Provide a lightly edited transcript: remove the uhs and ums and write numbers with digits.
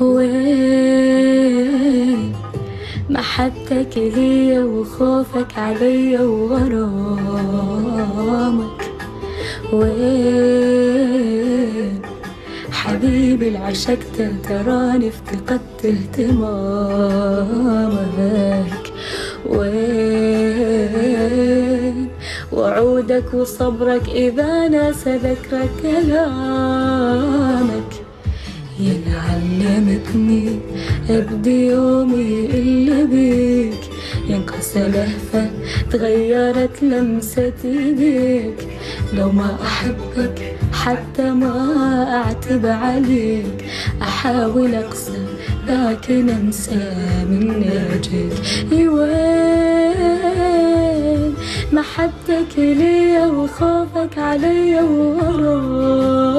وين محبتك ليا وخوفك عليا وغرامك؟ وين حبيبي العشقت تراني افتقدت اهتمامك؟ وين وعودك وصبرك إذا ناسى ذكرك كلامك؟ ينعلمتني أبدي يومي إلا بيك، ينقسى لهفة تغيرت لمسة ايديك. لو ما أحبك حتى ما أعتب عليك، أحاول أقسى لكن أنسى من ناجيك. وين محبتك ليا وخوفك عليا وغرامك؟